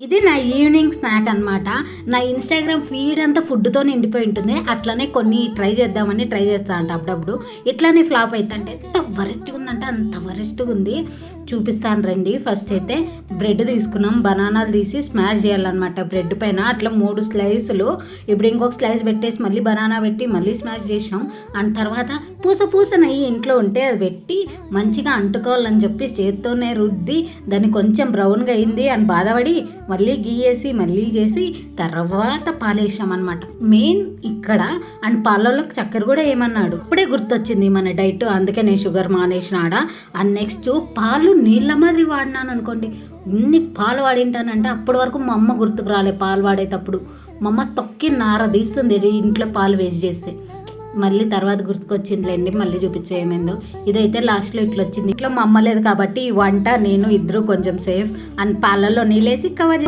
ఇది నా evening snack అనమాట. నా ఇన్‌స్టాగ్రామ్ ఫీడ్ అంతా ఫుడ్‌తో నిండిపోయి ఉంటుంది. అట్లనే కొన్ని ట్రై చేద్దామని ట్రై చేస్తా అంట అప్పుడప్పుడు. ఇట్లానే ఫ్లాప్ అయితంటే ఎంత వరస్ట్‌గా ఉందంటే అంత వరస్ట్‌గా ఉంది. చూపిస్తాను రండి. ఫస్ట్ అయితే బ్రెడ్ తీసుకున్నాం. బనానాలు తీసి స్మాష్ చేయాలన్నమాట బ్రెడ్ పైన. అట్లా 3 స్లైసులు. ఇప్పుడు ఇంకొక స్లైస్ పెట్టేసి మళ్ళీ బనానా పెట్టి మళ్ళీ స్మాష్ చేసాం. అండ్ తర్వాత పూస నెయ్యి ఇంట్లో ఉంటే అది పెట్టి మంచిగా అంటుకోవాలని చెప్పి చేత్తోనే రుద్ది దాన్ని కొంచెం బ్రౌన్‌గా అయింది అని బాధపడి మళ్ళీ గీయేసి మళ్ళీ చేసి తర్వాత పాలేసాం అనమాట. మెయిన్ ఇక్కడ అండ్ పాలల్లో చక్కెర కూడా ఏమన్నాడు. ఇప్పుడే గుర్తొచ్చింది మన డైట్, అందుకే నేను షుగర్ మానేసినాడ. అండ్ నెక్స్ట్ పాలు నీళ్ళ మాదిరి వాడినాను అనుకోండి. ఇన్ని పాలు వాడింటానంటే అప్పటి వరకు మా అమ్మ గుర్తుకు రాలే. పాలు వాడేటప్పుడు మా అమ్మ తొక్కి నార తీస్తుంది ఇంట్లో పాలు వేస్ట్ చేస్తే. మళ్ళీ తర్వాత గుర్తుకొచ్చిందిలేండి, మళ్ళీ చూపించే ఏమైందో. ఇదైతే లాస్ట్లో ఇట్లా వచ్చింది. ఇట్లా మా అమ్మ లేదు కాబట్టి ఈ వంట నేను ఇద్దరు కొంచెం సేఫ్. అండ్ పాలల్లో నీళ్ళేసి కవర్